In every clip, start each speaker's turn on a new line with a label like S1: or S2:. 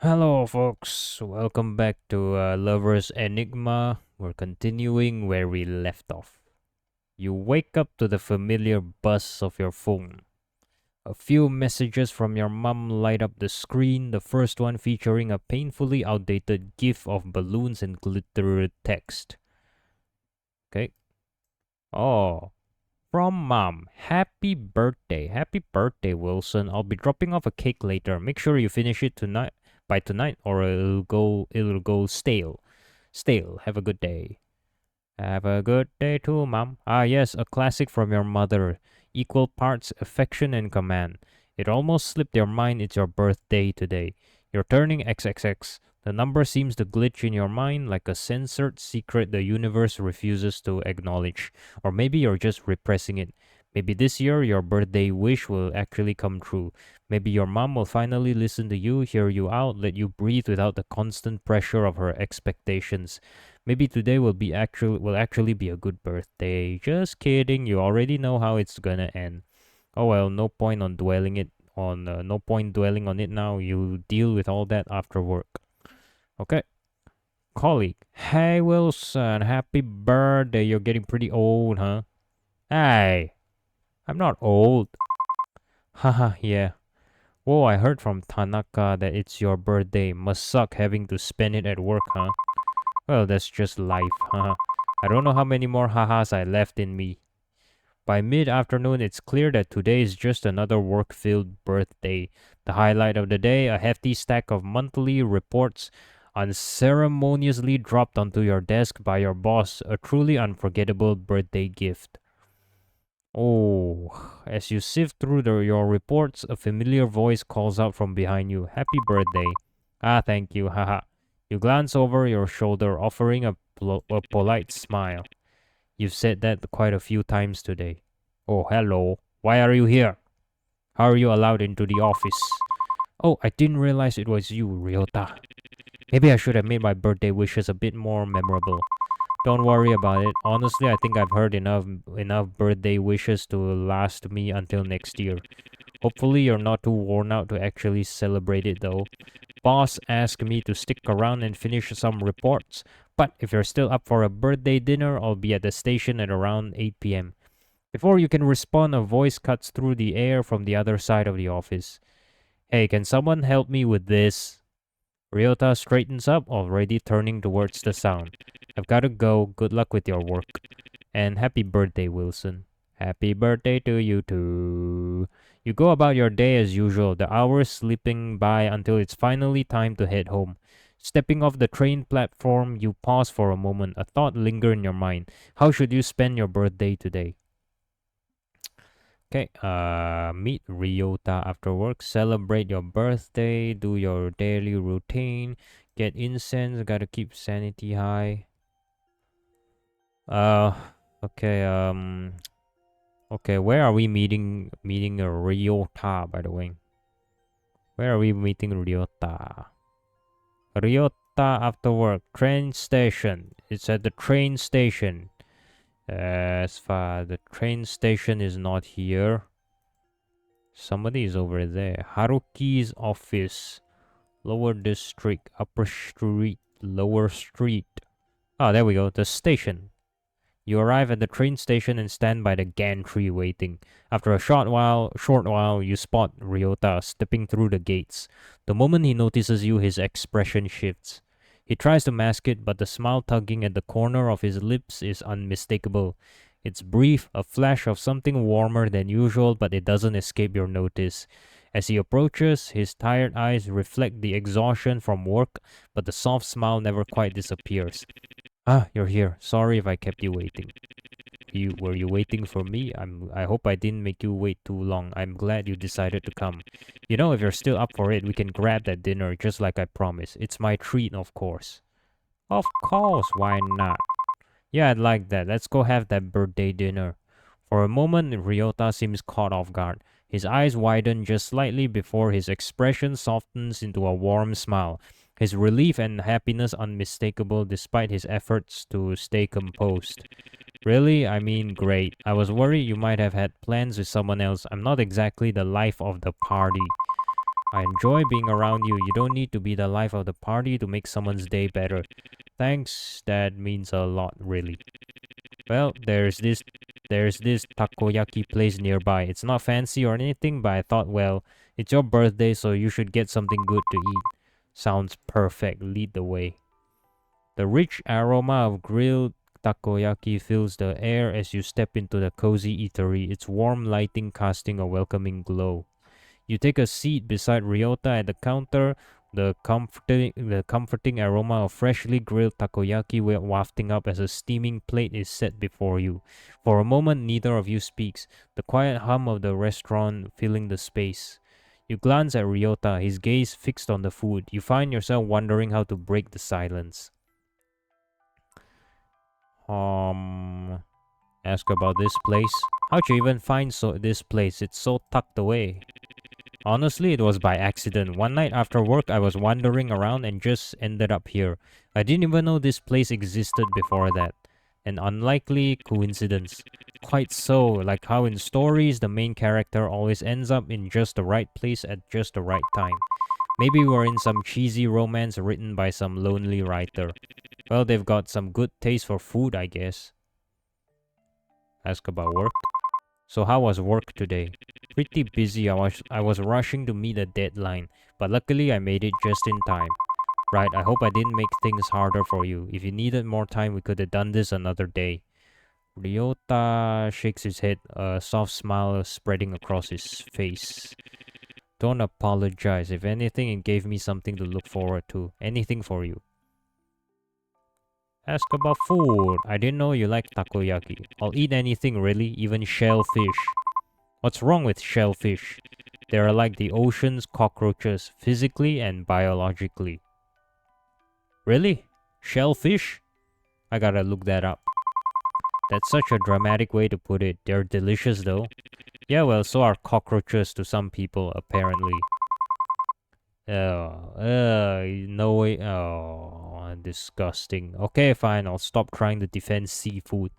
S1: Hello, folks. Welcome back to Lover's Enigma. We're continuing where we left off. You wake up to the familiar buzz of your phone. A few messages from your mom light up the screen, the first one featuring a painfully outdated gif of balloons and glittered text. Okay. Oh, from mom. Happy birthday. Happy birthday, Wilson. I'll be dropping off a cake later. Make sure you finish it tonight by tonight or it'll go stale. Stale. Have a good day. Have a good day too, mom. Ah yes, a classic from your mother. Equal parts affection and command. It almost slipped your mind it's your birthday today. You're turning XXX. The number seems to glitch in your mind like a censored secret the universe refuses to acknowledge. Or maybe you're just repressing it. Maybe this year your birthday wish will actually come true. Maybe your mom will finally listen to you, hear you out, let you breathe without the constant pressure of her expectations. Maybe today will actually be a good birthday. Just kidding. You already know how it's gonna end. Oh well, no point dwelling on it now. You'll deal with all that after work. Okay. Colleague. Hey Wilson, happy birthday. You're getting pretty old, huh? Hey, I'm not old. Haha, yeah. Whoa, I heard from Tanaka that it's your birthday. Must suck having to spend it at work, huh? Well, that's just life, haha. I don't know how many more hahas I left in me. By mid-afternoon, it's clear that today is just another work-filled birthday. The highlight of the day, a hefty stack of monthly reports unceremoniously dropped onto your desk by your boss, a truly unforgettable birthday gift. Oh, as you sift through your reports, a familiar voice calls out from behind you, Happy birthday. Ah, thank you, haha. You glance over your shoulder, offering a polite smile. You've said that quite a few times today. Oh, hello. Why are you here? How are you allowed into the office? Oh, I didn't realize it was you, Ryota. Maybe I should have made my birthday wishes a bit more memorable. Don't worry about it. Honestly, I think I've heard enough birthday wishes to last me until next year. Hopefully you're not too worn out to actually celebrate it though. Boss asked me to stick around and finish some reports, but if you're still up for a birthday dinner, I'll be at the station at around 8 p.m. Before you can respond, a voice cuts through the air from the other side of the office. Hey, can someone help me with this? Ryota straightens up, already turning towards the sound. I've gotta go. Good luck with your work. And happy birthday, Wilson. Happy birthday to you too. You go about your day as usual, the hours slipping by until it's finally time to head home. Stepping off the train platform, you pause for a moment, a thought linger in your mind. How should you spend your birthday today? Okay, meet Ryota after work, celebrate your birthday, do your daily routine, get incense, gotta keep sanity high. Uh, okay, okay, where are we meeting a Ryota, by the way? Where are we meeting Ryota? Ryota after work, train station. It's at the train station. As far the train station is not here. Somebody is over there. Haruki's office. Lower district. Upper street. Lower street. Ah, there we go. The station. You arrive at the train station and stand by the gantry waiting. After a short while, you spot Ryota stepping through the gates. The moment he notices you, his expression shifts. He tries to mask it, but the smile tugging at the corner of his lips is unmistakable. It's brief, a flash of something warmer than usual, but it doesn't escape your notice. As he approaches, his tired eyes reflect the exhaustion from work, but the soft smile never quite disappears. Ah, you're here. Sorry if I kept you waiting. Were you waiting for me? I hope I didn't make you wait too long. I'm glad you decided to come. You know, if you're still up for it, we can grab that dinner just like I promised. It's my treat, of course. Of course, why not? Yeah, I'd like that. Let's go have that birthday dinner. For a moment, Ryota seems caught off guard. His eyes widen just slightly before his expression softens into a warm smile. His relief and happiness unmistakable despite his efforts to stay composed. Really? I mean, great. I was worried you might have had plans with someone else. I'm not exactly the life of the party. I enjoy being around you. You don't need to be the life of the party to make someone's day better. Thanks, that means a lot, really. Well, there's this takoyaki place nearby. It's not fancy or anything, but I thought, well, it's your birthday, so you should get something good to eat. Sounds perfect. Lead the way. The rich aroma of grilled takoyaki fills the air as you step into the cozy eatery, its warm lighting casting a welcoming glow. You take a seat beside Ryota at the counter, the comforting aroma of freshly grilled takoyaki wafting up as a steaming plate is set before you. For a moment, neither of you speaks, the quiet hum of the restaurant filling the space. You glance at Ryota, his gaze fixed on the food. You find yourself wondering how to break the silence. Um, Ask about this place. How'd you even find this place? It's so tucked away. Honestly, it was by accident. One night after work, I was wandering around and just ended up here. I didn't even know this place existed before that. An unlikely coincidence. Quite so, like how in stories, the main character always ends up in just the right place at just the right time. Maybe we're in some cheesy romance written by some lonely writer. Well, they've got some good taste for food, I guess. Ask about work. So how was work today? Pretty busy. I was rushing to meet a deadline, but luckily I made it just in time. Right, I hope I didn't make things harder for you. If you needed more time, we could have done this another day. Ryota shakes his head, a soft smile spreading across his face. Don't apologize. If anything, it gave me something to look forward to. Anything for you. Ask about food. I didn't know you like takoyaki. I'll eat anything really, even shellfish. What's wrong with shellfish? They are like the ocean's cockroaches, physically and biologically. Really? Shellfish? I gotta look that up. That's such a dramatic way to put it. They're delicious though. Yeah, well, so are cockroaches to some people, apparently. No way. Oh, disgusting. Okay, fine. I'll stop trying to defend seafood.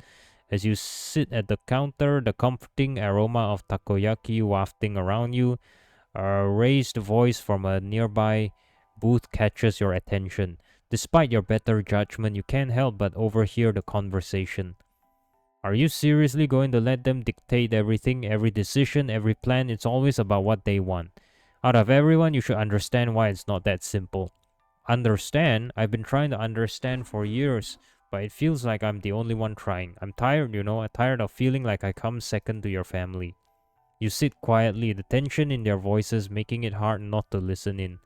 S1: As you sit at the counter, the comforting aroma of takoyaki wafting around you, a raised voice from a nearby booth catches your attention. Despite your better judgment, you can't help but overhear the conversation. Are you seriously going to let them dictate everything, every decision, every plan? It's always about what they want. Out of everyone, you should understand why it's not that simple. Understand? I've been trying to understand for years, but it feels like I'm the only one trying. I'm tired, I'm tired of feeling like I come second to your family. You sit quietly, the tension in their voices making it hard not to listen in.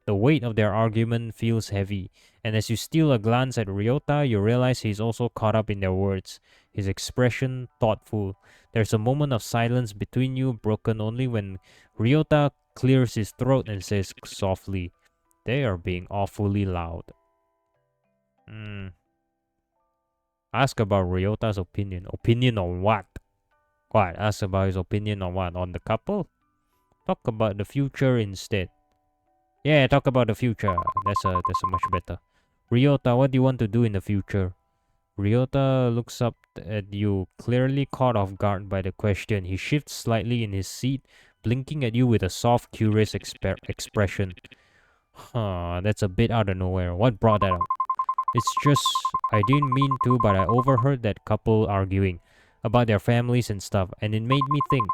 S1: The weight of their argument feels heavy, and as you steal a glance at Ryota, you realize he's also caught up in their words, his expression thoughtful. There's a moment of silence between you, broken only when Ryota clears his throat and says softly, "They are being awfully loud." Ask about Ryota's opinion. Opinion on what? What? Ask about his opinion on what? On the couple? Talk about the future instead. Yeah, talk about the future. That's a much better. Ryota, what do you want to do in the future? Ryota looks up at you, clearly caught off guard by the question. He shifts slightly in his seat, blinking at you with a soft, curious expression. Huh, that's a bit out of nowhere. What brought that up? It's just, I didn't mean to, but I overheard that couple arguing about their families and stuff, and it made me think.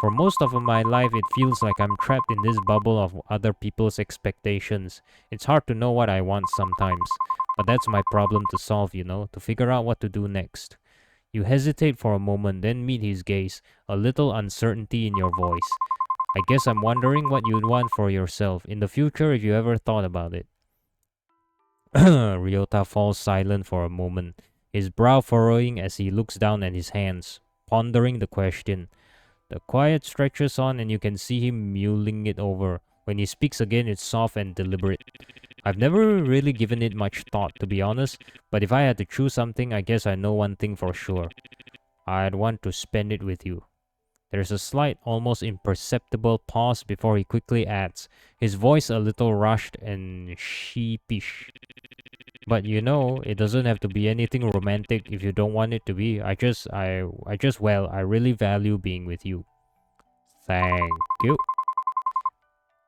S1: For most of my life, it feels like I'm trapped in this bubble of other people's expectations. It's hard to know what I want sometimes, but that's my problem to solve, to figure out what to do next. You hesitate for a moment, then meet his gaze, a little uncertainty in your voice. I guess I'm wondering what you'd want for yourself in the future if you ever thought about it. Ryota falls silent for a moment, his brow furrowing as he looks down at his hands, pondering the question. The quiet stretches on and you can see him mulling it over. When he speaks again, it's soft and deliberate. I've never really given it much thought, to be honest, but if I had to choose something, I guess I know one thing for sure. I'd want to spend it with you. There's a slight, almost imperceptible pause before he quickly adds, his voice a little rushed and sheepish. But it doesn't have to be anything romantic if you don't want it to be. I really value being with you. Thank you.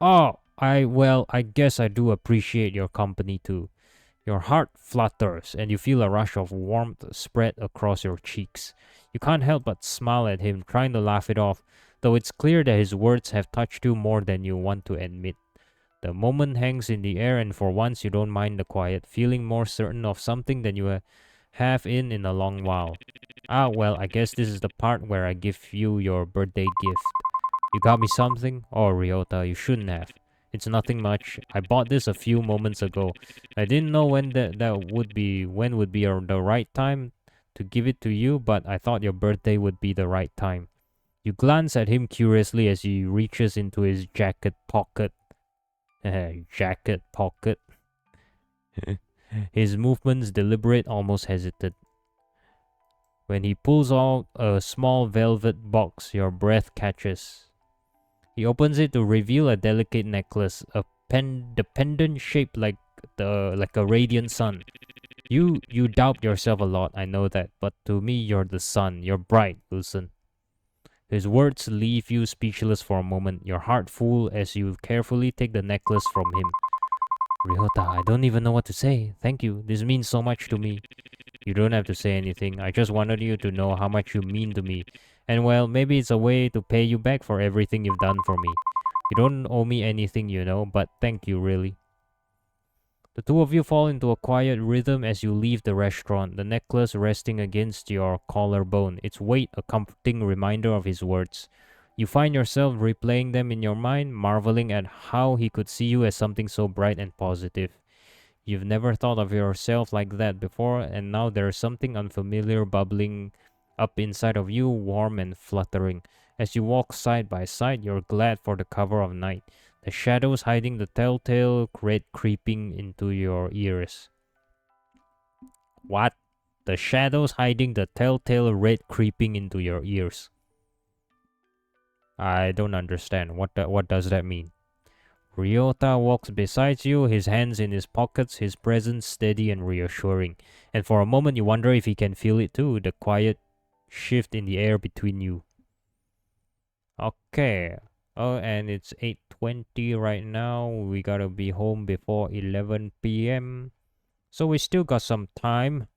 S1: Oh, I guess I do appreciate your company too. Your heart flutters and you feel a rush of warmth spread across your cheeks. You can't help but smile at him, trying to laugh it off, though it's clear that his words have touched you more than you want to admit. The moment hangs in the air, and for once you don't mind the quiet, feeling more certain of something than you have in a long while. Ah, well, I guess this is the part where I give you your birthday gift. You got me something? Oh, Ryota, you shouldn't have. It's nothing much. I bought this a few moments ago. I didn't know when would be the right time to give it to you, but I thought your birthday would be the right time. You glance at him curiously as he reaches into his jacket pocket. Jacket pocket. His movements deliberate, almost hesitant. When he pulls out a small velvet box, your breath catches. He opens it to reveal a delicate necklace, the pendant shaped like a radiant sun. You doubt yourself a lot, I know that, but to me you're the sun. You're bright, Wilson. His words leave you speechless for a moment, your heart full as you carefully take the necklace from him. Ryota, I don't even know what to say. Thank you. This means so much to me. You don't have to say anything. I just wanted you to know how much you mean to me. And well, maybe it's a way to pay you back for everything you've done for me. You don't owe me anything, but thank you, really. The two of you fall into a quiet rhythm as you leave the restaurant, the necklace resting against your collarbone, its weight a comforting reminder of his words. You find yourself replaying them in your mind, marveling at how he could see you as something so bright and positive. You've never thought of yourself like that before, and now there's something unfamiliar bubbling up inside of you, warm and fluttering. As you walk side by side, you're glad for the cover of night, the shadows hiding the telltale red creeping into your ears. What? The shadows hiding the telltale red creeping into your ears. I don't understand. What does that mean? Ryota walks beside you, his hands in his pockets, his presence steady and reassuring. And for a moment you wonder if he can feel it too, the quiet shift in the air between you. Okay. Oh, and it's 8:20 right now. We gotta be home before 11 p.m. So we still got some time.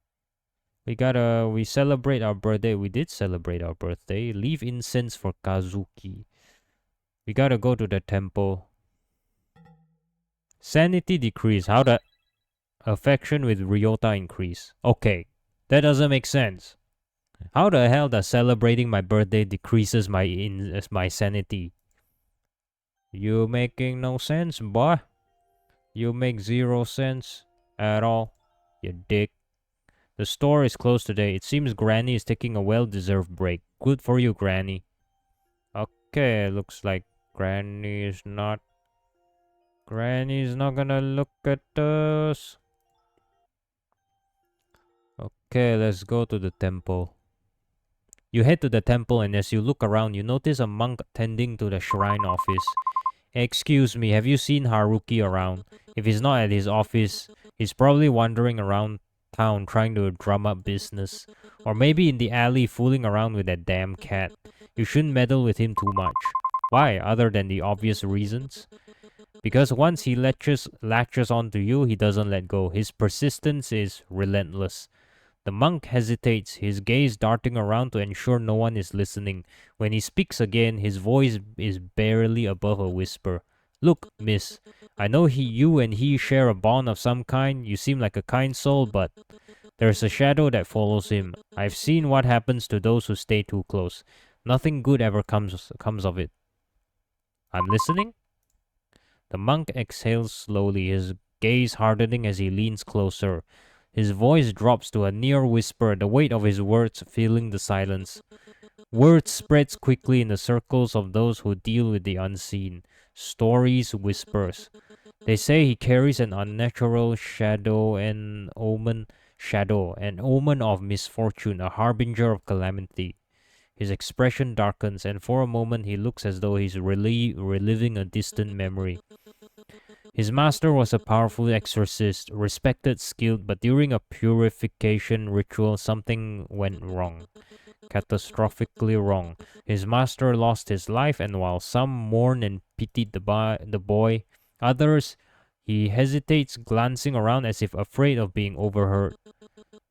S1: We celebrate our birthday. We did celebrate our birthday. Leave incense for Kazuki. We gotta go to the temple. Sanity decrease. How the affection with Ryota increase? Okay, that doesn't make sense. How the hell does celebrating my birthday decreases my sanity? You making no sense, boy. You make 0 sense at all, you dick. The store is closed today. It seems Granny is taking a well-deserved break. Good for you, Granny. Okay, looks like Granny's not gonna look at us. Okay, let's go to the temple. You head to the temple, and as you look around, you notice a monk tending to the shrine office. Excuse me, have you seen Haruki around? If he's not at his office, he's probably wandering around town trying to drum up business. Or maybe in the alley fooling around with that damn cat. You shouldn't meddle with him too much. Why, other than the obvious reasons? Because once he latches onto you, he doesn't let go. His persistence is relentless. The monk hesitates, his gaze darting around to ensure no one is listening. When he speaks again, his voice is barely above a whisper. Look, miss, I know you and he share a bond of some kind. You seem like a kind soul, but there's a shadow that follows him. I've seen what happens to those who stay too close. Nothing good ever comes of it. I'm listening? The monk exhales slowly, his gaze hardening as he leans closer. His voice drops to a near whisper, the weight of his words filling the silence. Word spreads quickly in the circles of those who deal with the unseen. Stories whispers. They say he carries an unnatural an omen of misfortune, a harbinger of calamity. His expression darkens, and for a moment he looks as though he's reliving a distant memory. His master was a powerful exorcist, respected, skilled, but during a purification ritual, something went wrong. Catastrophically wrong. His master lost his life, and while some mourned and pitied the boy, Others, he hesitates, glancing around as if afraid of being overheard.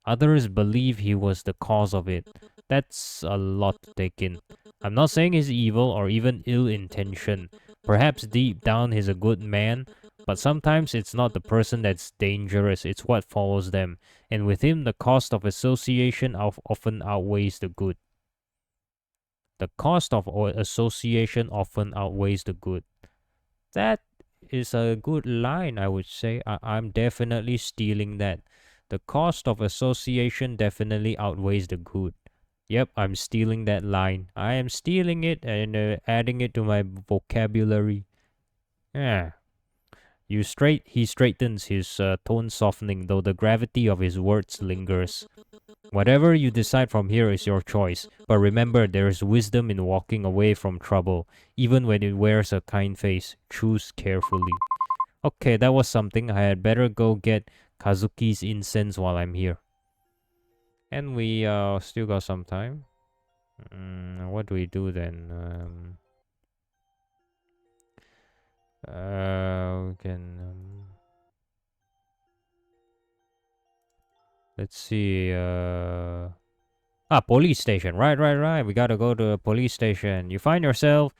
S1: Others believe he was the cause of it. That's a lot to take in. I'm not saying he's evil or even ill intentioned. Perhaps deep down he's a good man, but sometimes it's not the person that's dangerous, it's what follows them. And with him, the cost of association often outweighs the good. The cost of association often outweighs the good. That is a good line, I would say. I'm definitely stealing that. The cost of association definitely outweighs the good. Yep, I'm stealing that line. I am stealing it and adding it to my vocabulary. Yeah. He straightens, his tone softening, though the gravity of his words lingers. Whatever you decide from here is your choice, but remember there is wisdom in walking away from trouble, even when it wears a kind face. Choose carefully. Okay, that was something. I had better go get Kazuki's incense while I'm here. And we still got some time. What do we do then? We can... let's see. Police station. Right. We gotta go to a police station. You find yourself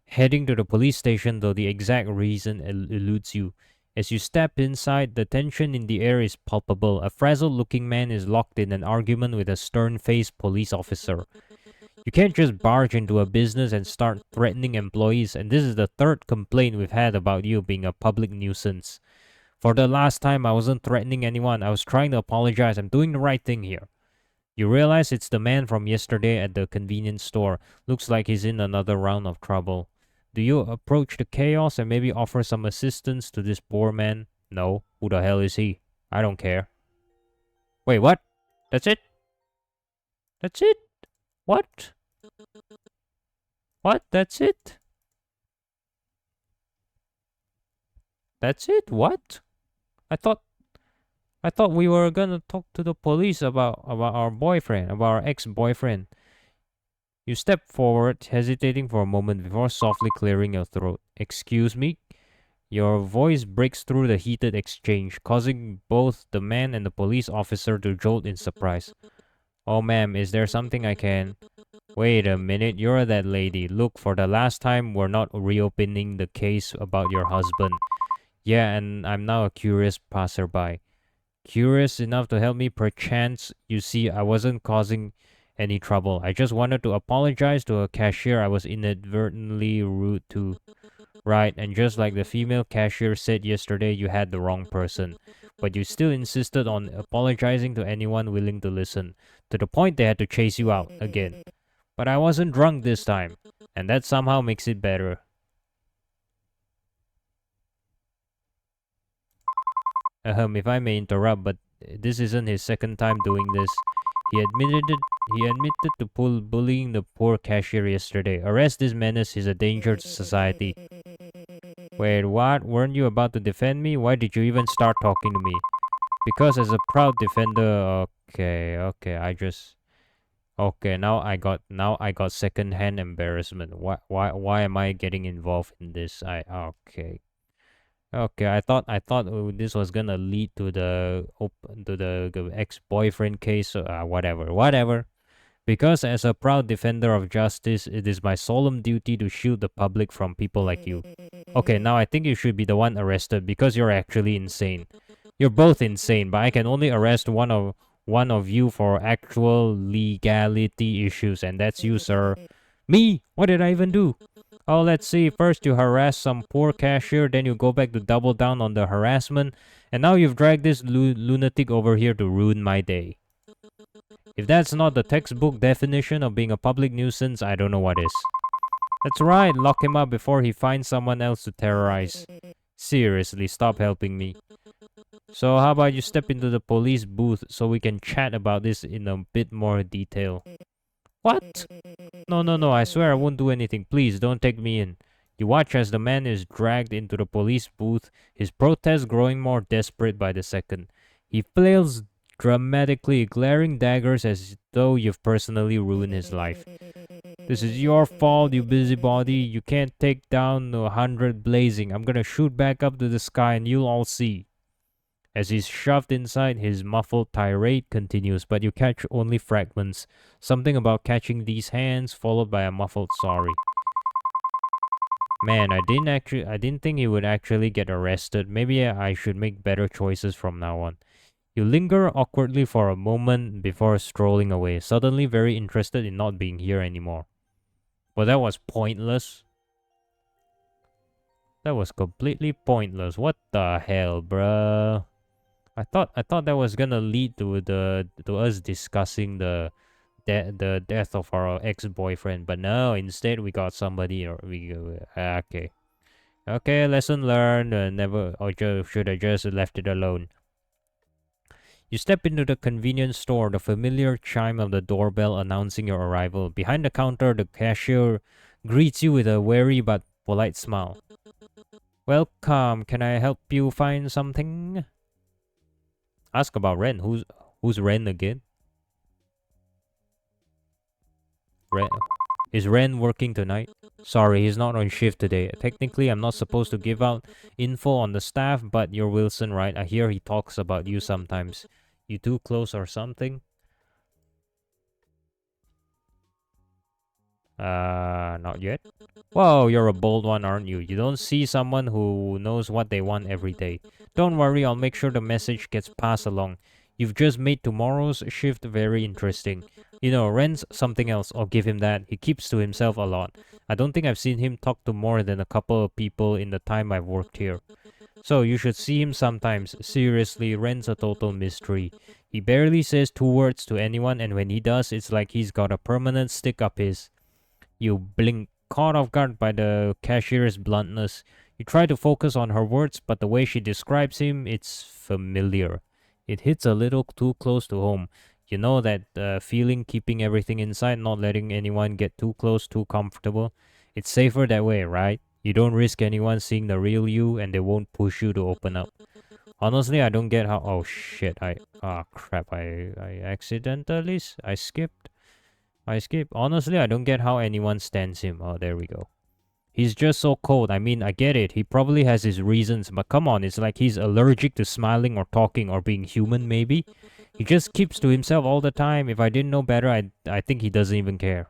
S1: heading to the police station, though the exact reason eludes you. As you step inside, the tension in the air is palpable. A frazzled-looking man is locked in an argument with a stern-faced police officer. You can't just barge into a business and start threatening employees, and this is the third complaint we've had about you being a public nuisance. For the last time, I wasn't threatening anyone. I was trying to apologize. I'm doing the right thing here. You realize it's the man from yesterday at the convenience store. Looks like he's in another round of trouble. Do you approach the chaos and maybe offer some assistance to this poor man? No. Who the hell is he? I don't care. Wait, what? That's it? That's it? What? What? That's it? That's it? What? I thought we were gonna talk to the police about our boyfriend, about our ex-boyfriend. You step forward, hesitating for a moment before softly clearing your throat. Excuse me? Your voice breaks through the heated exchange, causing both the man and the police officer to jolt in surprise. Oh, ma'am, is there something I can... Wait a minute, you're that lady. Look, for the last time, we're not reopening the case about your husband. Yeah, and I'm now a curious passerby. Curious enough to help me, perchance. You see, I wasn't causing any trouble. I just wanted to apologize to a cashier I was inadvertently rude to. Right, and just like the female cashier said yesterday, you had the wrong person. But you still insisted on apologizing to anyone willing to listen, to the point they had to chase you out again. But I wasn't drunk this time, and that somehow makes it better. If I may interrupt, but this isn't his second time doing this. He admitted to bullying the poor cashier yesterday. Arrest this menace, he's a danger to society. Wait, what? Weren't you about to defend me? Why did you even start talking to me? Because as a proud defender, now I got second-hand embarrassment. Why am I getting involved in this? I thought this was gonna lead to the ex-boyfriend case. So, whatever. Because as a proud defender of justice, it is my solemn duty to shield the public from people like you. Okay, now I think you should be the one arrested because you're actually insane. You're both insane, but I can only arrest one of you for actual legality issues, and that's you, sir. Me? What did I even do? Oh, let's see. First you harass some poor cashier, then you go back to double down on the harassment, and now you've dragged this lunatic over here to ruin my day. If that's not the textbook definition of being a public nuisance, I don't know what is. That's right, lock him up before he finds someone else to terrorize. Seriously, stop helping me. So how about you step into the police booth so we can chat about this in a bit more detail. What? No, I swear I won't do anything. Please, don't take me in. You watch as the man is dragged into the police booth, his protest growing more desperate by the second. He flails dramatically, glaring daggers as though you've personally ruined his life. This is your fault, you busybody. You can't take down 100 blazing. I'm gonna shoot back up to the sky and you'll all see. As he's shoved inside, his muffled tirade continues, but you catch only fragments. Something about catching these hands, followed by a muffled sorry. Man, I didn't think he would actually get arrested. Maybe I should make better choices from now on. You linger awkwardly for a moment before strolling away, suddenly very interested in not being here anymore. But that was pointless. That was completely pointless. What the hell, bruh? I thought that was gonna lead to us discussing the death of our ex-boyfriend, but no, instead we got somebody or okay. Okay, lesson learned. Never or should I just left it alone. You step into the convenience store, the familiar chime of the doorbell announcing your arrival. Behind the counter, the cashier greets you with a wary but polite smile. Welcome, can I help you find something? Ask about Ren. Who's Ren again? Ren. Is Ren working tonight? Sorry, he's not on shift today. Technically, I'm not supposed to give out info on the staff, but you're Wilson, right? I hear he talks about you sometimes. You too close or something? Not yet. Whoa, you're a bold one, aren't you? You don't see someone who knows what they want every day. Don't worry, I'll make sure the message gets passed along. You've just made tomorrow's shift very interesting. You know, Ren's something else, I'll give him that. He keeps to himself a lot. I don't think I've seen him talk to more than a couple of people in the time I've worked here. So you should see him sometimes. Seriously, Ren's a total mystery. He barely says two words to anyone, and when he does, it's like he's got a permanent stick up his. You blink, caught off guard by the cashier's bluntness. You try to focus on her words, but the way she describes him, it's familiar. It hits a little too close to home. You know that feeling keeping everything inside, not letting anyone get too close, too comfortable? It's safer that way, right? You don't risk anyone seeing the real you, and they won't push you to open up. Honestly, I don't get how... Oh, shit. Crap. I accidentally... I skipped. Honestly, I don't get how anyone stands him. Oh, there we go. He's just so cold. I mean, I get it. He probably has his reasons, but come on, it's like he's allergic to smiling or talking or being human, maybe? He just keeps to himself all the time. If I didn't know better, I think he doesn't even care.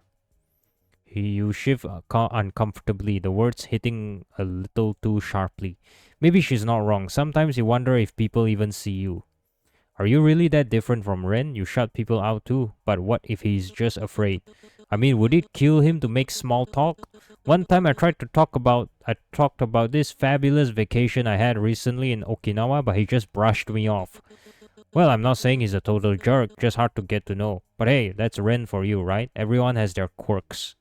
S1: You shift uncomfortably, the words hitting a little too sharply. Maybe she's not wrong. Sometimes you wonder if people even see you. Are you really that different from Ren? You shut people out too. But what if he's just afraid? I mean, would it kill him to make small talk? One time I talked about this fabulous vacation I had recently in Okinawa, but he just brushed me off. Well, I'm not saying he's a total jerk, just hard to get to know. But hey, that's Ren for you, right? Everyone has their quirks.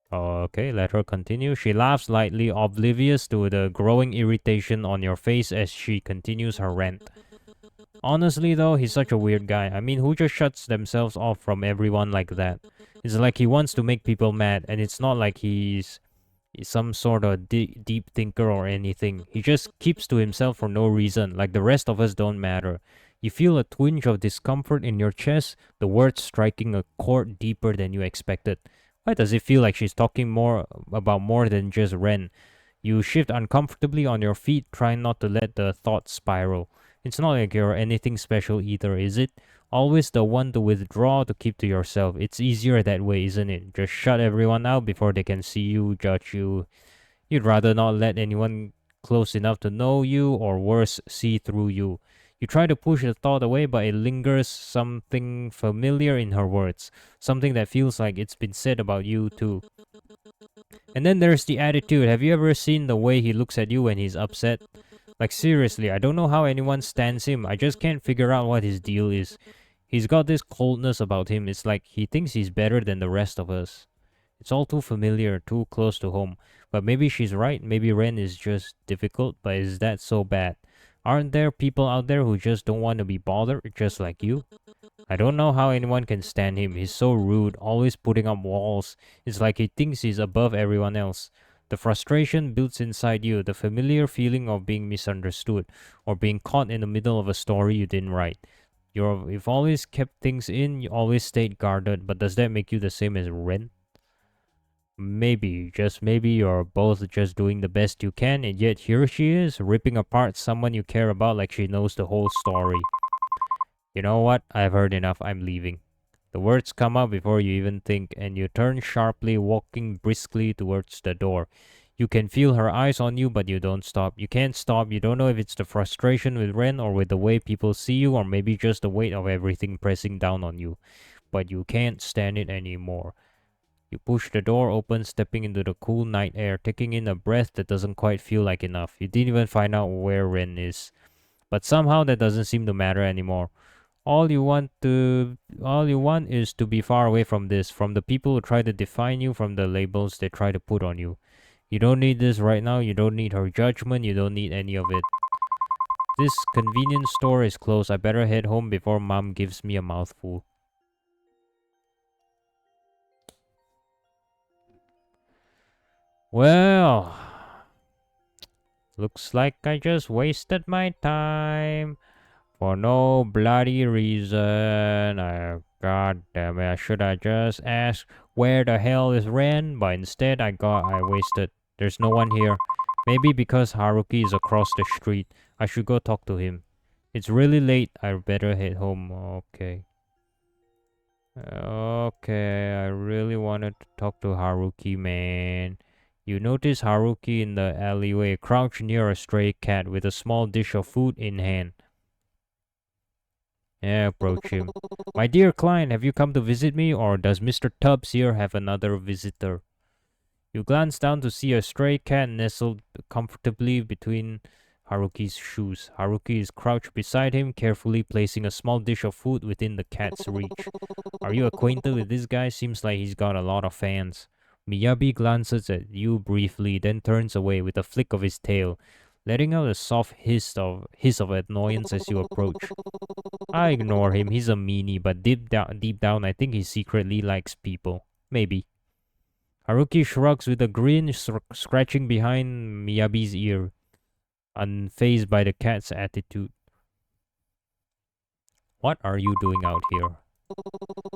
S1: Okay, let her continue. She laughs lightly, oblivious to the growing irritation on your face as she continues her rant. Honestly though, he's such a weird guy. I mean, who just shuts themselves off from everyone like that? It's like he wants to make people mad, and it's not like he's some sort of deep thinker or anything. He just keeps to himself for no reason, like the rest of us don't matter. You feel a twinge of discomfort in your chest, the words striking a chord deeper than you expected. Why does it feel like she's talking about more than just Ren? You shift uncomfortably on your feet, trying not to let the thoughts spiral. It's not like you're anything special either, is it? Always the one to withdraw, to keep to yourself. It's easier that way, isn't it? Just shut everyone out before they can see you, judge you. You'd rather not let anyone close enough to know you, or worse, see through you. You try to push the thought away, but it lingers, something familiar in her words. Something that feels like it's been said about you too. And then there's the attitude. Have you ever seen the way he looks at you when he's upset? Like seriously, I don't know how anyone stands him. I just can't figure out what his deal is. He's got this coldness about him. It's like he thinks he's better than the rest of us. It's all too familiar, too close to home. But maybe she's right. Maybe Ren is just difficult, but is that so bad? Aren't there people out there who just don't want to be bothered, just like you? I don't know how anyone can stand him. He's so rude, always putting up walls. It's like he thinks he's above everyone else. The frustration builds inside you, the familiar feeling of being misunderstood, or being caught in the middle of a story you didn't write. You've always kept things in, you always stayed guarded, but does that make you the same as Ren? Maybe, just maybe you're both just doing the best you can, and yet here she is, ripping apart someone you care about like she knows the whole story. You know what? I've heard enough. I'm leaving. The words come out before you even think, and you turn sharply, walking briskly towards the door. You can feel her eyes on you, but you don't stop. You can't stop. You don't know if it's the frustration with Ren or with the way people see you, or maybe just the weight of everything pressing down on you. But you can't stand it anymore. You push the door open, stepping into the cool night air, taking in a breath that doesn't quite feel like enough. You didn't even find out where Ren is. But somehow that doesn't seem to matter anymore. All you want is to be far away from this, from the people who try to define you, from the labels they try to put on you. You don't need this right now. You don't need her judgment. You don't need any of it. This convenience store is closed. I better head home before mom gives me a mouthful. Well, looks like I just wasted my time for no bloody reason. God damn it, should I just ask where the hell is Ren? But instead I wasted. There's no one here. Maybe because Haruki is across the street. I should go talk to him. It's really late. I better head home. Okay. Okay, I really wanted to talk to Haruki, man. You notice Haruki in the alleyway, crouched near a stray cat with a small dish of food in hand. Yeah, approach him. My dear client, have you come to visit me, or does Mr. Tubbs here have another visitor? You glance down to see a stray cat nestled comfortably between Haruki's shoes. Haruki is crouched beside him, carefully placing a small dish of food within the cat's reach. Are you acquainted with this guy? Seems like he's got a lot of fans. Miyabi glances at you briefly, then turns away with a flick of his tail, letting out a soft hiss of annoyance as you approach. I ignore him. He's a meanie, but deep down, I think he secretly likes people. Maybe. Haruki shrugs with a grin, scratching behind Miyabi's ear, unfazed by the cat's attitude. What are you doing out here?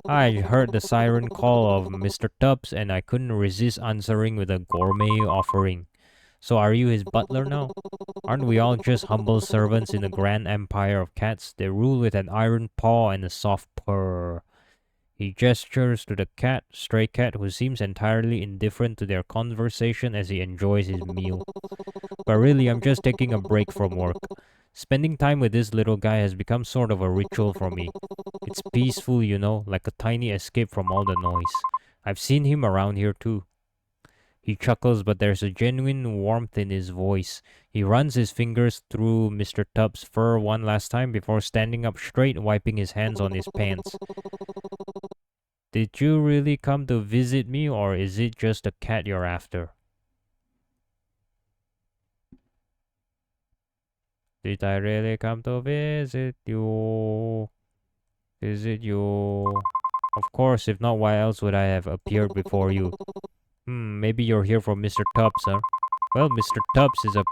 S1: I heard the siren call of Mr. Tubbs, and I couldn't resist answering with a gourmet offering. So are you his butler now? Aren't we all just humble servants in the grand empire of cats? They rule with an iron paw and a soft purr. He gestures to the stray cat, who seems entirely indifferent to their conversation as he enjoys his meal. But really, I'm just taking a break from work. Spending time with this little guy has become sort of a ritual for me. It's peaceful, you know, like a tiny escape from all the noise. I've seen him around here too. He chuckles, but there's a genuine warmth in his voice. He runs his fingers through Mr. Tubbs' fur one last time before standing up straight, wiping his hands on his pants. Did you really come to visit me, or is it just a cat you're after? Did I really come to visit you? Visit you? Of course, if not, why else would I have appeared before you? Maybe you're here for Mr. Tubbs, huh? Well, Mr. Tubbs is a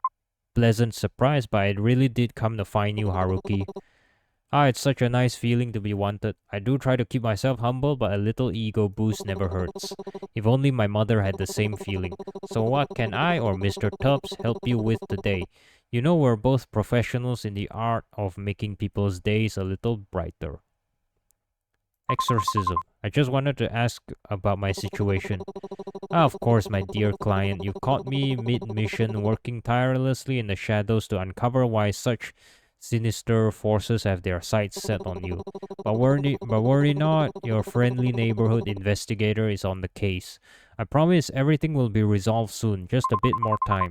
S1: pleasant surprise, but I really did come to find you, Haruki. It's such a nice feeling to be wanted. I do try to keep myself humble, but a little ego boost never hurts. If only my mother had the same feeling. So what can I or Mr. Tubbs help you with today? You know, we're both professionals in the art of making people's days a little brighter. Exorcism. I just wanted to ask about my situation. Of course, my dear client, you caught me mid-mission working tirelessly in the shadows to uncover why such sinister forces have their sights set on you. But worry not, your friendly neighborhood investigator is on the case. I promise everything will be resolved soon, just a bit more time.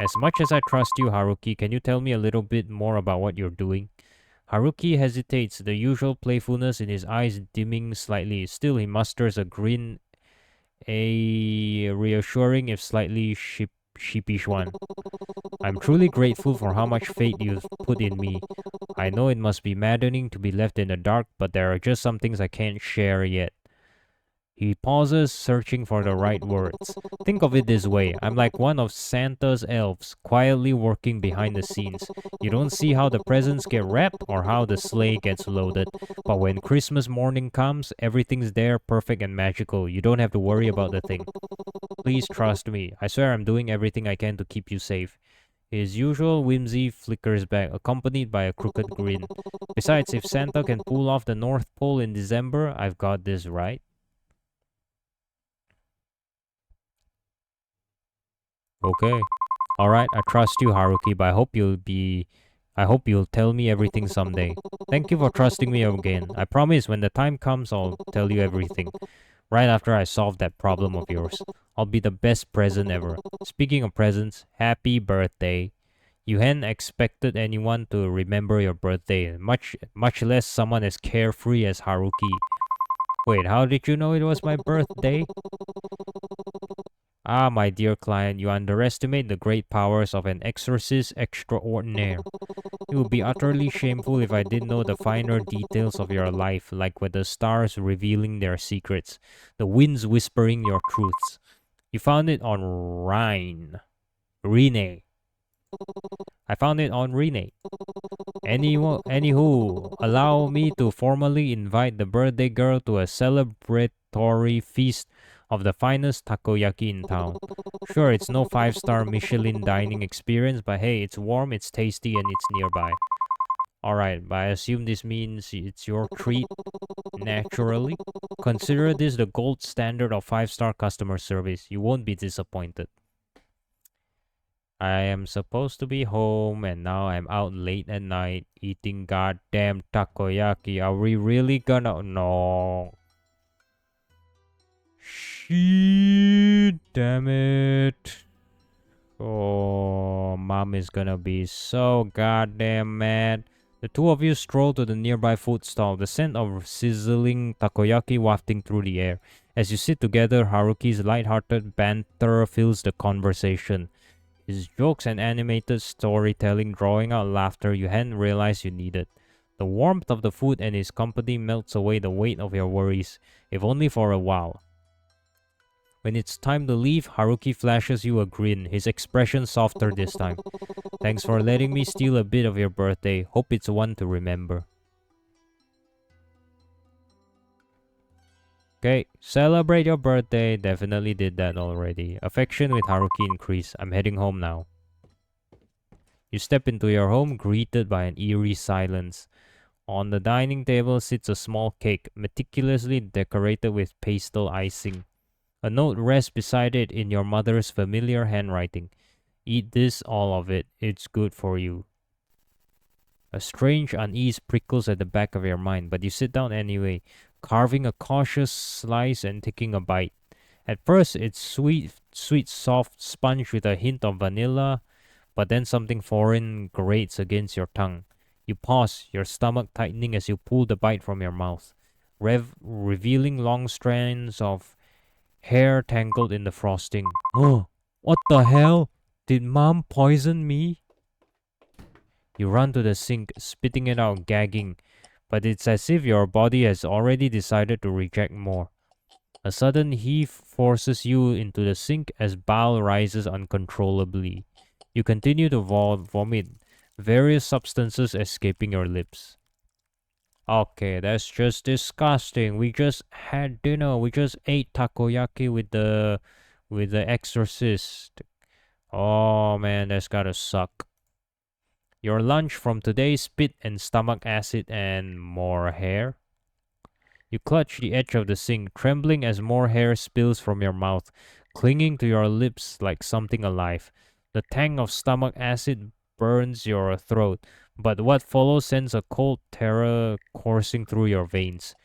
S1: As much as I trust you, Haruki, can you tell me a little bit more about what you're doing? Haruki hesitates, the usual playfulness in his eyes dimming slightly. Still, he musters a grin, a reassuring if slightly sheepish one. I'm truly grateful for how much faith you've put in me. I know it must be maddening to be left in the dark, but there are just some things I can't share yet. He pauses, searching for the right words. Think of it this way, I'm like one of Santa's elves, quietly working behind the scenes. You don't see how the presents get wrapped or how the sleigh gets loaded, but when Christmas morning comes, everything's there, perfect and magical. You don't have to worry about the thing. Please trust me. I swear I'm doing everything I can to keep you safe. His usual whimsy flickers back, accompanied by a crooked grin. Besides, if Santa can pull off the North Pole in December, I've got this right. Okay. Alright, I trust you, Haruki, but I hope you'll tell me everything someday. Thank you for trusting me again. I promise when the time comes, I'll tell you everything. Right after I solve that problem of yours. I'll be the best present ever. Speaking of presents, happy birthday. You hadn't expected anyone to remember your birthday, much less someone as carefree as Haruki. Wait, how did you know it was my birthday? Ah, my dear client, you underestimate the great powers of an exorcist extraordinaire. It would be utterly shameful if I didn't know the finer details of your life, like with the stars revealing their secrets, the winds whispering your truths. You found it on Rene. I found it on Rene. Anywho, allow me to formally invite the birthday girl to a celebratory feast of the finest takoyaki in town. Sure, it's no five-star Michelin dining experience, but hey, it's warm, it's tasty, and it's nearby. Alright, but I assume this means it's your treat, naturally. Consider this the gold standard of five-star customer service. You won't be disappointed. I am supposed to be home and now I'm out late at night eating goddamn takoyaki. Are we really gonna? No. Shit, damn it. Oh, mom is gonna be so goddamn mad. The two of you stroll to the nearby food stall, the scent of sizzling takoyaki wafting through the air. As you sit together, Haruki's light-hearted banter fills the conversation. His jokes and animated storytelling drawing out laughter you hadn't realized you needed. The warmth of the food and his company melts away the weight of your worries, if only for a while. When it's time to leave, Haruki flashes you a grin, his expression softer this time. Thanks for letting me steal a bit of your birthday. Hope it's one to remember. Okay, celebrate your birthday. Definitely did that already. Affection with Haruki increased. I'm heading home now. You step into your home, greeted by an eerie silence. On the dining table sits a small cake, meticulously decorated with pastel icing. A note rests beside it in your mother's familiar handwriting. Eat this, all of it. It's good for you. A strange unease prickles at the back of your mind, but you sit down anyway, carving a cautious slice and taking a bite. At first, it's sweet, soft sponge with a hint of vanilla, but then something foreign grates against your tongue. You pause, your stomach tightening as you pull the bite from your mouth, revealing long strands of hair tangled in the frosting. Oh, what the hell? Did mom poison me? You run to the sink, spitting it out, gagging, but it's as if your body has already decided to reject more. A sudden heave forces you into the sink as bile rises uncontrollably. You continue to vomit, various substances escaping your lips. Okay, that's just disgusting. We just had dinner. We just ate takoyaki with the exorcist. Oh man, that's gotta suck. Your lunch from today, spit and stomach acid and more hair. You clutch the edge of the sink, trembling as more hair spills from your mouth, clinging to your lips like something alive. The tang of stomach acid burns your throat, but what follows sends a cold terror coursing through your veins.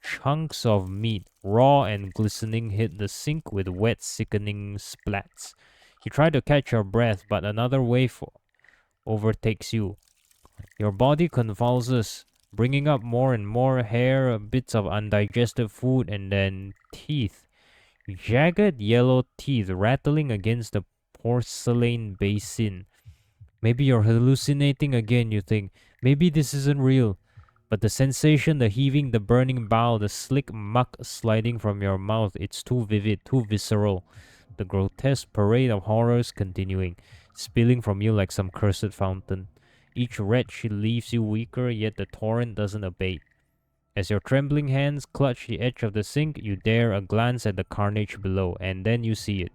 S1: Chunks of meat, raw and glistening, hit the sink with wet, sickening splats. You try to catch your breath, but another wave overtakes you. Your body convulses, bringing up more and more hair, bits of undigested food, and then teeth. Jagged yellow teeth rattling against the porcelain basin. Maybe you're hallucinating again, you think. Maybe this isn't real. But the sensation, the heaving, the burning bowel, the slick muck sliding from your mouth, it's too vivid, too visceral. The grotesque parade of horrors continuing, spilling from you like some cursed fountain. Each retch leaves you weaker, yet the torrent doesn't abate. As your trembling hands clutch the edge of the sink, you dare a glance at the carnage below, and then you see it.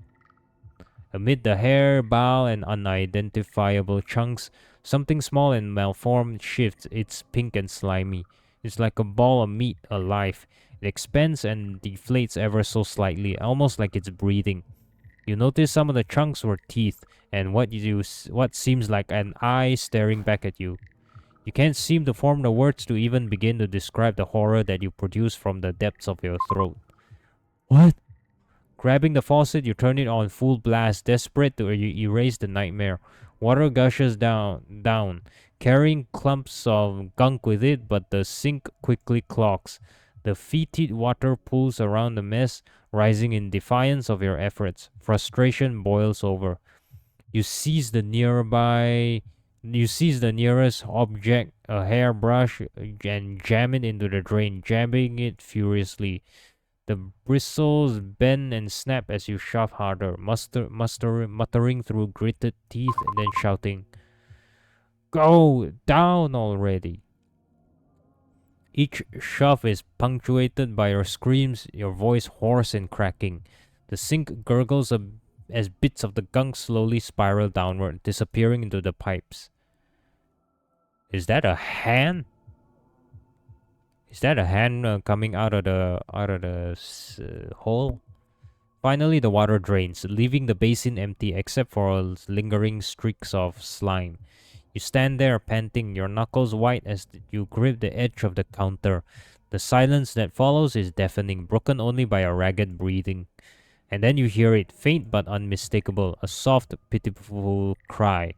S1: Amid the hair, bile, and unidentifiable chunks, something small and malformed shifts. It's pink and slimy. It's like a ball of meat alive. It expands and deflates ever so slightly, almost like it's breathing. You notice some of the chunks were teeth, and what seems like an eye staring back at you. You can't seem to form the words to even begin to describe the horror that you produce from the depths of your throat. What? Grabbing the faucet, you turn it on full blast, desperate to erase the nightmare. Water gushes down, carrying clumps of gunk with it, but the sink quickly clogs. The fetid water pools around the mess, rising in defiance of your efforts. Frustration boils over. You seize the nearest object, a hairbrush, and jam it into the drain, jabbing it furiously. The bristles bend and snap as you shove harder, muttering through gritted teeth and then shouting, "Go down already!" Each shove is punctuated by your screams, your voice hoarse and cracking. The sink gurgles as bits of the gunk slowly spiral downward, disappearing into the pipes. Is that a hand? Is that a hand coming out of the hole? Finally, the water drains, leaving the basin empty except for lingering streaks of slime. You stand there panting, your knuckles white as you grip the edge of the counter. The silence that follows is deafening, broken only by a ragged breathing. And then you hear it, faint but unmistakable, a soft, pitiful cry.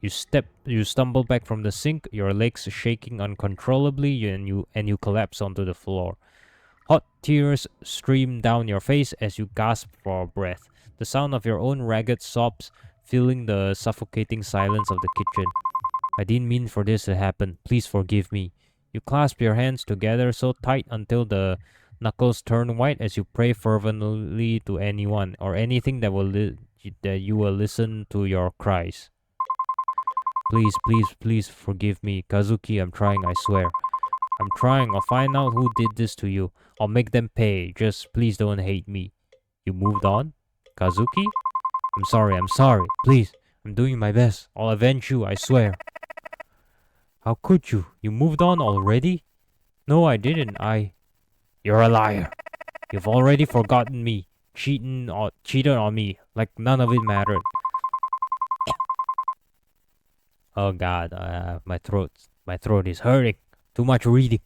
S1: You stumble back from the sink, your legs shaking uncontrollably, and you collapse onto the floor. Hot tears stream down your face as you gasp for breath. The sound of your own ragged sobs filling the suffocating silence of the kitchen. I didn't mean for this to happen. Please forgive me. You clasp your hands together so tight until the knuckles turn white as you pray fervently to anyone or anything that you will listen to your cries. Please, please, please forgive me. Kazuki, I'm trying, I swear. I'm trying. I'll find out who did this to you. I'll make them pay. Just please don't hate me. You moved on? Kazuki? I'm sorry. Please, I'm doing my best. I'll avenge you, I swear. How could you? You moved on already? No, I didn't. You're a liar. You've already forgotten me. Cheated on me like none of it mattered. Oh God, my throat is hurting. Too much reading.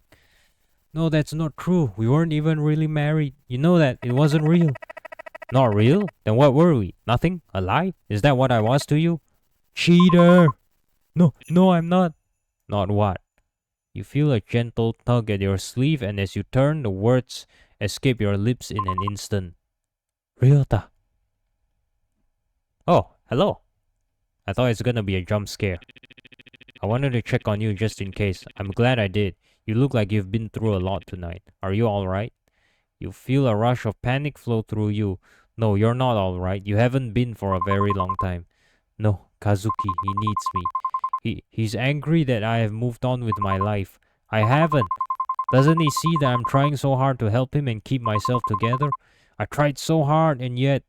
S1: No, that's not true. We weren't even really married. You know that. It wasn't real. Not real? Then what were we? Nothing? A lie? Is that what I was to you? Cheater! No, I'm not. Not what? You feel a gentle tug at your sleeve, and as you turn, the words escape your lips in an instant. Ryota. Oh, hello. I thought it's gonna be a jump scare. I wanted to check on you just in case. I'm glad I did. You look like you've been through a lot tonight. Are you alright? You feel a rush of panic flow through you. No, you're not alright. You haven't been for a very long time. No, Kazuki, he needs me. He's angry that I have moved on with my life. I haven't. Doesn't he see that I'm trying so hard to help him and keep myself together? I tried so hard, and yet,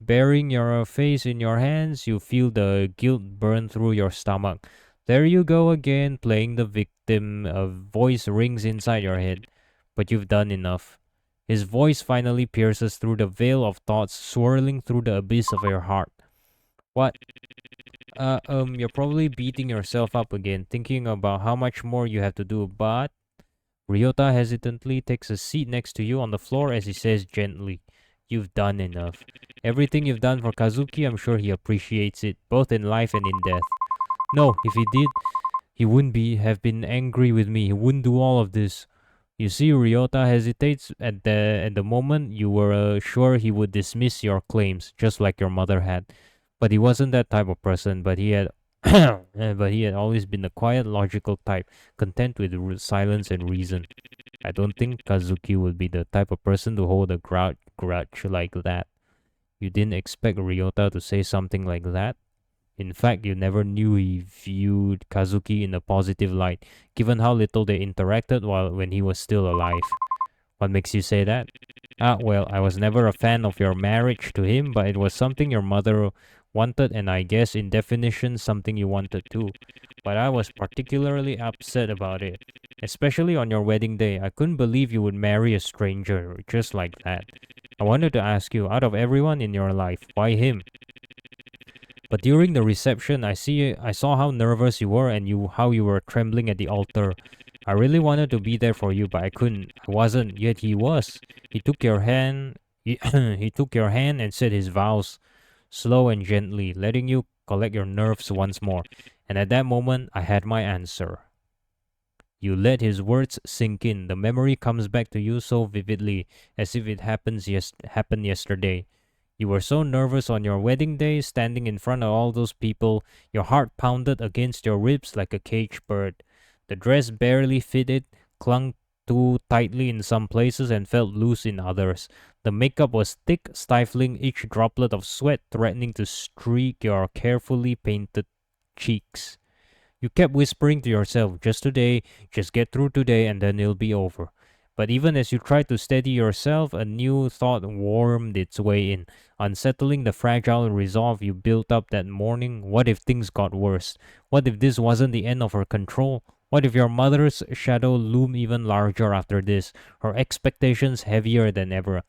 S1: burying your face in your hands, you feel the guilt burn through your stomach. There you go again, playing the victim. A voice rings inside your head. But you've done enough. His voice finally pierces through the veil of thoughts swirling through the abyss of your heart. What? You're probably beating yourself up again, thinking about how much more you have to do, but... Ryota hesitantly takes a seat next to you on the floor as he says gently, "You've done enough. Everything you've done for Kazuki, I'm sure he appreciates it, both in life and in death. No, if he did, he wouldn't have been angry with me. He wouldn't do all of this." You see, Ryota hesitates. At the moment, you were sure he would dismiss your claims, just like your mother had. But he wasn't that type of person, but he had But he had always been a quiet, logical type, content with silence and reason. I don't think Kazuki would be the type of person to hold a grudge like that. You didn't expect Ryota to say something like that? In fact, you never knew he viewed Kazuki in a positive light, given how little they interacted while when he was still alive. What makes you say that? Ah, well, I was never a fan of your marriage to him, but it was something your mother wanted, and I guess in definition, something you wanted too. But I was particularly upset about it, especially on your wedding day. I couldn't believe you would marry a stranger just like that. I wanted to ask you, out of everyone in your life, why him? But during the reception, I saw how nervous you were and how you were trembling at the altar. I really wanted to be there for you, but I couldn't. I wasn't, yet he was. He took your hand. He took your hand and said his vows, slow and gently, letting you collect your nerves once more. And at that moment, I had my answer. You let his words sink in. The memory comes back to you so vividly, as if it happened yesterday. You were so nervous on your wedding day, standing in front of all those people. Your heart pounded against your ribs like a caged bird. The dress barely fitted, clung too tightly in some places, and felt loose in others. The makeup was thick, stifling, each droplet of sweat threatening to streak your carefully painted cheeks. You kept whispering to yourself, just today, just get through today, and then it'll be over. But even as you tried to steady yourself, a new thought wormed its way in, unsettling the fragile resolve you built up that morning. What if things got worse? What if this wasn't the end of her control? What if your mother's shadow loomed even larger after this, her expectations heavier than ever?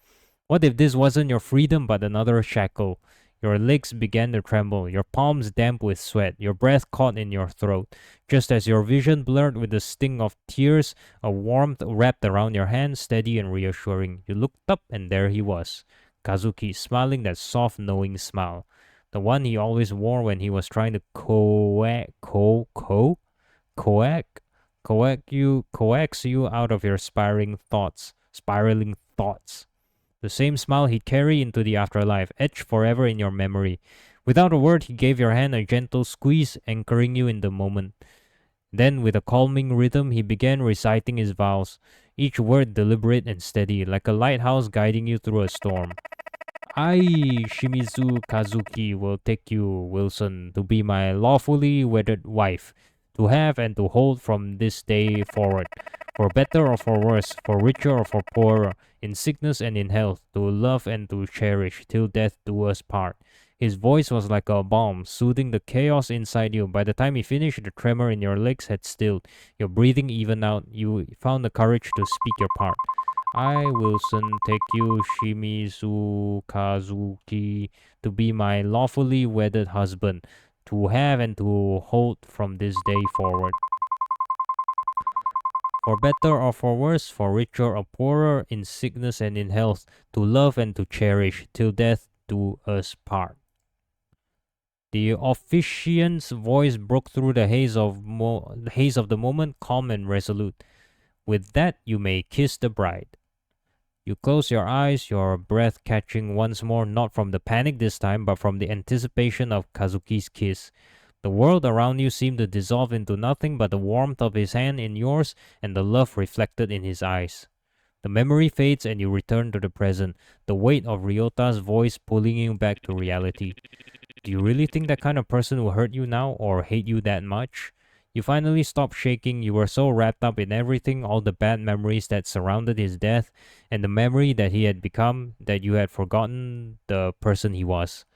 S1: What if this wasn't your freedom but another shackle? Your legs began to tremble, your palms damp with sweat, your breath caught in your throat. Just as your vision blurred with the sting of tears, a warmth wrapped around your hand, steady and reassuring. You looked up, and there he was, Kazuki, smiling that soft, knowing smile. The one he always wore when he was trying to coax you out of your spiraling thoughts. The same smile he'd carry into the afterlife, etched forever in your memory. Without a word, he gave your hand a gentle squeeze, anchoring you in the moment. Then, with a calming rhythm, he began reciting his vows, each word deliberate and steady, like a lighthouse guiding you through a storm. I, Shimizu Kazuki, will take you, Wilson, to be my lawfully wedded wife, to have and to hold from this day forward, for better or for worse, for richer or for poorer, in sickness and in health, to love and to cherish, till death do us part. His voice was like a balm, soothing the chaos inside you. By the time he finished, the tremor in your legs had stilled. Your breathing evened out. You found the courage to speak your part. I, Wilson, take you, Shimizu Kazuki, to be my lawfully wedded husband, to have and to hold from this day forward. For better or for worse, for richer or poorer, in sickness and in health, to love and to cherish, till death do us part. The officiant's voice broke through the haze of the moment, calm and resolute. With that, you may kiss the bride. You close your eyes, your breath catching once more, not from the panic this time, but from the anticipation of Kazuki's kiss. The world around you seemed to dissolve into nothing but the warmth of his hand in yours and the love reflected in his eyes. The memory fades and you return to the present, the weight of Ryota's voice pulling you back to reality. Do you really think that kind of person will hurt you now or hate you that much? You finally stopped shaking. You were so wrapped up in everything, all the bad memories that surrounded his death, and the memory that he had become, that you had forgotten the person he was.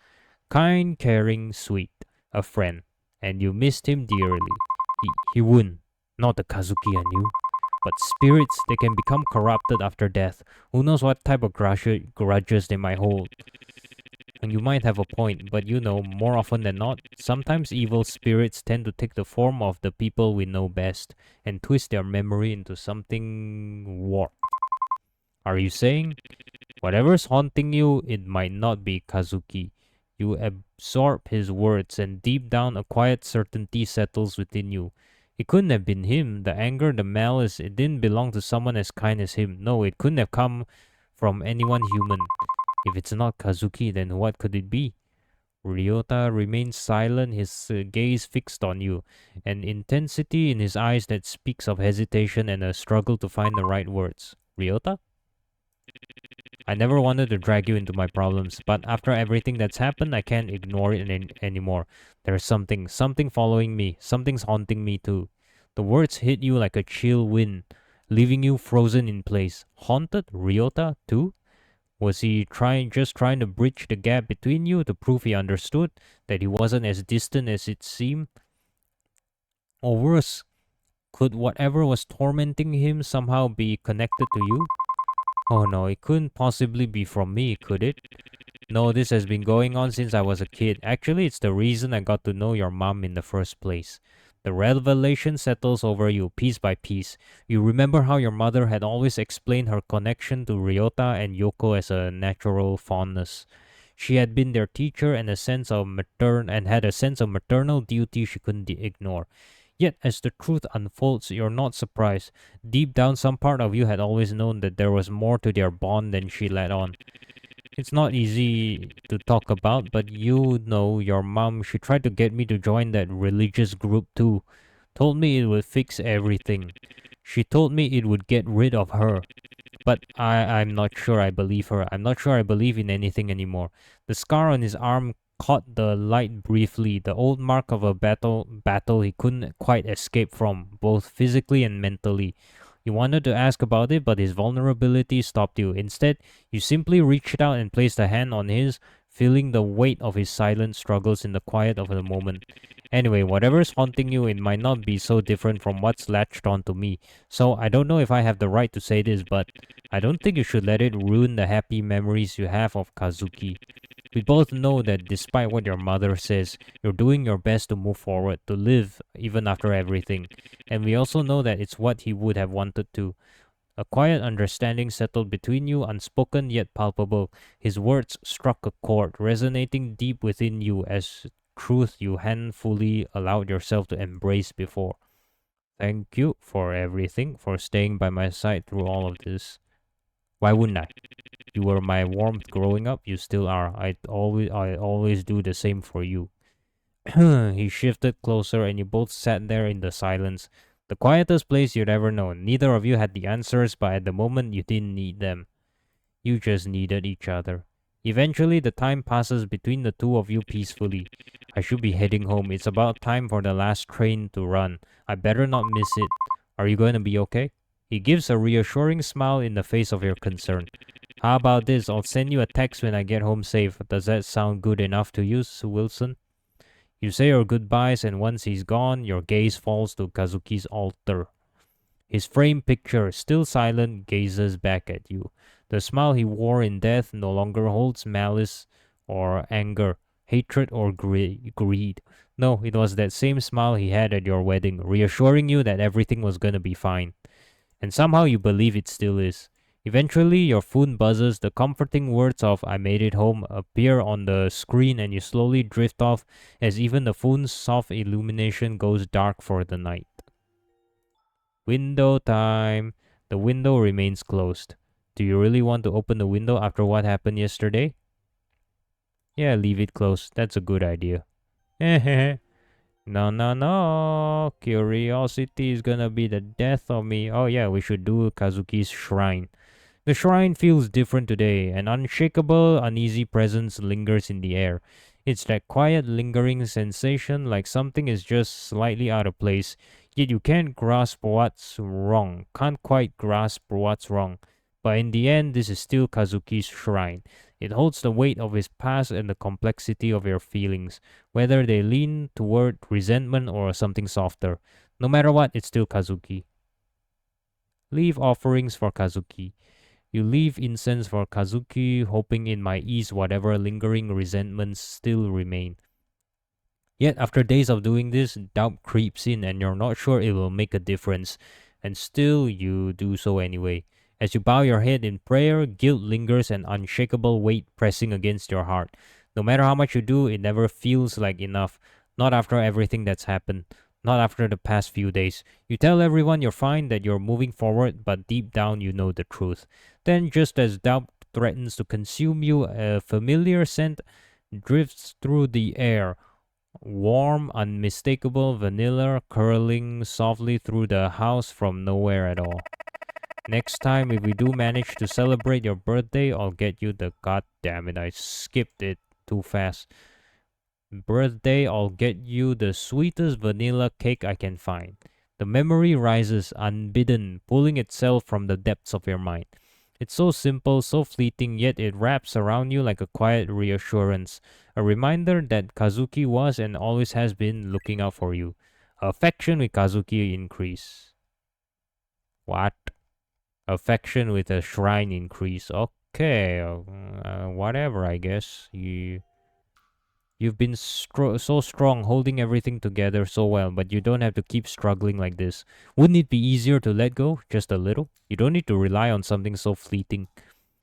S1: Kind, caring, sweet, a friend. And you missed him dearly. He wouldn't. Not the Kazuki I knew. But spirits, they can become corrupted after death. Who knows what type of grudges they might hold. And you might have a point, but more often than not, sometimes evil spirits tend to take the form of the people we know best and twist their memory into something warped. Are you saying? Whatever's haunting you, it might not be Kazuki. You absorb his words, and deep down a quiet certainty settles within you. It couldn't have been him. The anger, the malice, it didn't belong to someone as kind as him. No, it couldn't have come from anyone human. If it's not Kazuki, then what could it be? Ryota remains silent, his gaze fixed on you, an intensity in his eyes that speaks of hesitation and a struggle to find the right words. Ryota? I never wanted to drag you into my problems, but after everything that's happened, I can't ignore it anymore. There's something following me. Something's haunting me too. The words hit you like a chill wind, leaving you frozen in place. Haunted? Ryota too? Was he just trying to bridge the gap between you to prove he understood, that he wasn't as distant as it seemed? Or worse, could whatever was tormenting him somehow be connected to you? Oh no, it couldn't possibly be from me, could it? No, this has been going on since I was a kid. Actually, it's the reason I got to know your mom in the first place. The revelation settles over you piece by piece. You remember how your mother had always explained her connection to Ryota and Yoko as a natural fondness. She had been their teacher and had a sense of maternal duty she couldn't ignore. Yet, as the truth unfolds, you're not surprised. Deep down, some part of you had always known that there was more to their bond than she let on. It's not easy to talk about, but you know your mom, she tried to get me to join that religious group too. Told me it would fix everything. She told me it would get rid of her. But I'm not sure I believe her. I'm not sure I believe in anything anymore. The scar on his arm caught the light briefly, the old mark of a battle he couldn't quite escape from, both physically and mentally. You wanted to ask about it, but his vulnerability stopped you. Instead, you simply reached out and placed a hand on his, feeling the weight of his silent struggles in the quiet of the moment. Anyway, whatever's haunting you, it might not be so different from what's latched onto me. So I don't know if I have the right to say this, but I don't think you should let it ruin the happy memories you have of Kazuki. We both know that despite what your mother says, you're doing your best to move forward, to live even after everything. And we also know that it's what he would have wanted to. A quiet understanding settled between you, unspoken yet palpable. His words struck a chord, resonating deep within you as truth you hadn't fully allowed yourself to embrace before. Thank you for everything, for staying by my side through all of this. Why wouldn't I? You were my warmth growing up, you still are. I always do the same for you. He shifted closer and you both sat there in the silence. The quietest place you'd ever known. Neither of you had the answers, but at the moment you didn't need them. You just needed each other. Eventually, the time passes between the two of you peacefully. I should be heading home. It's about time for the last train to run. I better not miss it. Are you going to be okay? He gives a reassuring smile in the face of your concern. How about this? I'll send you a text when I get home safe. Does that sound good enough to you, Wilson? You say your goodbyes, and once he's gone, your gaze falls to Kazuki's altar. His framed picture, still silent, gazes back at you. The smile he wore in death no longer holds malice or anger, hatred or greed. No, it was that same smile he had at your wedding, reassuring you that everything was gonna be fine. And somehow you believe it still is. Eventually, your phone buzzes, the comforting words of I made it home appear on the screen, and you slowly drift off as even the phone's soft illumination goes dark for the night. Window time. The window remains closed. Do you really want to open the window after what happened yesterday? Yeah, leave it closed. That's a good idea. No, no, no. Curiosity is gonna be the death of me. Oh yeah, we should do Kazuki's shrine. The shrine feels different today. An unshakable, uneasy presence lingers in the air. It's that quiet, lingering sensation like something is just slightly out of place, yet you can't grasp what's wrong. Can't quite grasp what's wrong. But in the end, this is still Kazuki's shrine. It holds the weight of his past and the complexity of your feelings, whether they lean toward resentment or something softer. No matter what, it's still Kazuki. Leave offerings for Kazuki. You leave incense for Kazuki, hoping it might ease whatever lingering resentments still remain. Yet after days of doing this, doubt creeps in and you're not sure it will make a difference. And still, you do so anyway. As you bow your head in prayer, guilt lingers, an unshakable weight pressing against your heart. No matter how much you do, it never feels like enough. Not after everything that's happened. Not after the past few days. You tell everyone you're fine, that you're moving forward, but deep down you know the truth. Then, just as doubt threatens to consume you, a familiar scent drifts through the air. Warm, unmistakable vanilla curling softly through the house from nowhere at all. Next time, if we do manage to celebrate your birthday, I'll get you the. God damn it, I skipped it too fast. Birthday, I'll get you the sweetest vanilla cake I can find. The memory rises unbidden, pulling itself from the depths of your mind. It's so simple, so fleeting, yet it wraps around you like a quiet reassurance, a reminder that Kazuki was and always has been looking out for you. Affection with Kazuki increase. What? Affection with a shrine increase. Okay, whatever, I guess. You've been so strong, holding everything together so well, but you don't have to keep struggling like this. Wouldn't it be easier to let go, just a little? You don't need to rely on something so fleeting.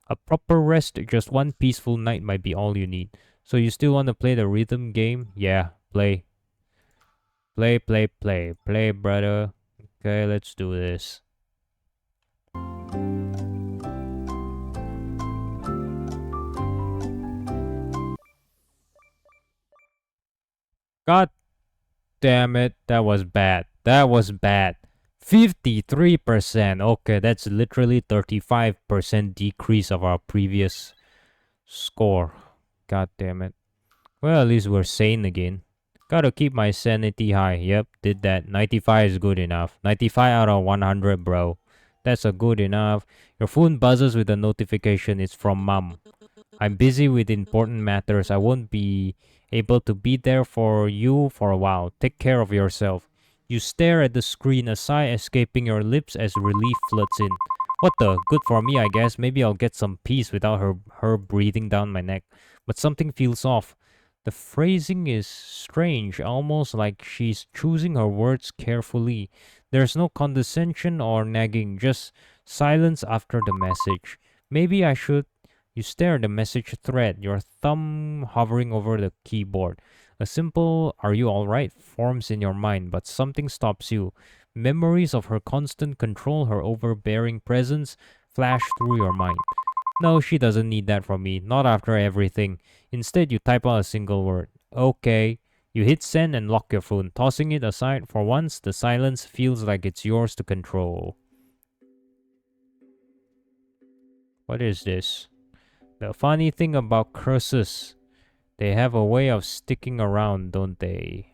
S1: A proper rest, just one peaceful night might be all you need. So you still want to play the rhythm game? Yeah, play. Play, play, play. Play, brother. Okay, let's do this. God damn it, that was bad. That was bad. 53%. Okay, that's literally 35% decrease of our previous score. God damn it. Well, at least we're sane again. Gotta keep my sanity high. Yep, did that. 95 is good enough. 95 out of 100, bro. That's a good enough. Your phone buzzes with a notification. It's from mom. I'm busy with important matters. I won't be able to be there for you for a while. Take care of yourself. You stare at the screen, a sigh escaping your lips as relief floods in. What the? Good for me, I guess. Maybe I'll get some peace without her breathing down my neck. But something feels off. The phrasing is strange, almost like she's choosing her words carefully. There's no condescension or nagging, just silence after the message. Maybe I should. You stare at the message thread, your thumb hovering over the keyboard. A simple "Are you alright?" forms in your mind, but something stops you. Memories of her constant control, her overbearing presence, flash through your mind. No, she doesn't need that from me, not after everything. Instead, you type out a single word. Okay. You hit send and lock your phone, tossing it aside. For once, the silence feels like it's yours to control. What is this? The funny thing about curses, they have a way of sticking around, don't they?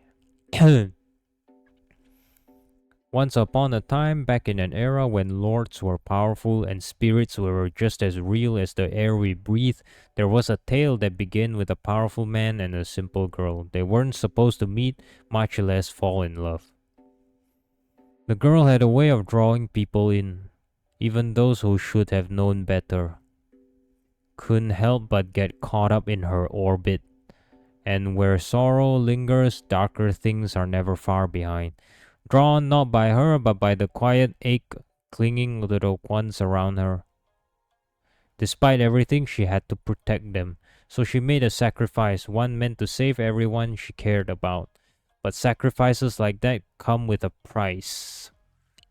S1: Once upon a time, back in an era when lords were powerful and spirits were just as real as the air we breathe, there was a tale that began with a powerful man and a simple girl. They weren't supposed to meet, much less fall in love. The girl had a way of drawing people in, even those who should have known better. Couldn't help but get caught up in her orbit. And where sorrow lingers, darker things are never far behind. Drawn not by her, but by the quiet ache clinging to the ones around her. Despite everything, she had to protect them. So she made a sacrifice, one meant to save everyone she cared about. But sacrifices like that come with a price.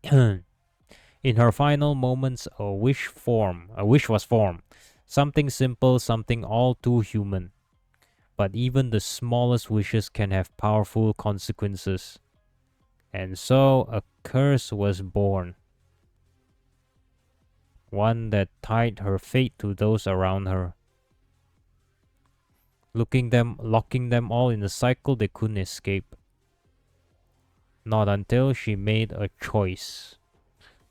S1: In her final moments, a wish was formed. Something simple, something all too human. But even the smallest wishes can have powerful consequences. And so a curse was born. One that tied her fate to those around her. Locking them all in a cycle they couldn't escape. Not until she made a choice.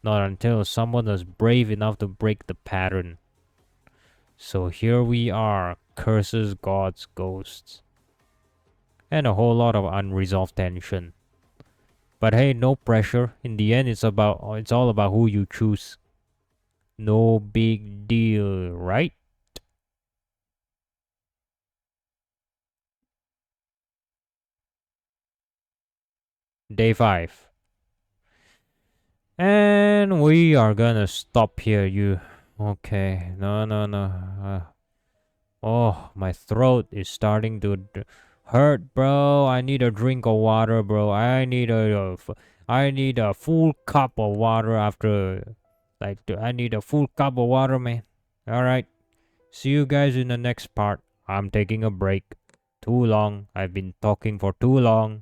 S1: Not until someone was brave enough to break the pattern. So here we are, curses, gods, ghosts. And a whole lot of unresolved tension. But hey, no pressure. In the end, it's all about who you choose. No big deal, right? Day 5. And we are gonna stop here, you. Okay, no. Oh, my throat is starting to hurt, bro. I need a drink of water, bro. I need a full cup of water after, I need a full cup of water, man. All right. See you guys in the next part. I'm taking a break. too long. I've been talking for too long.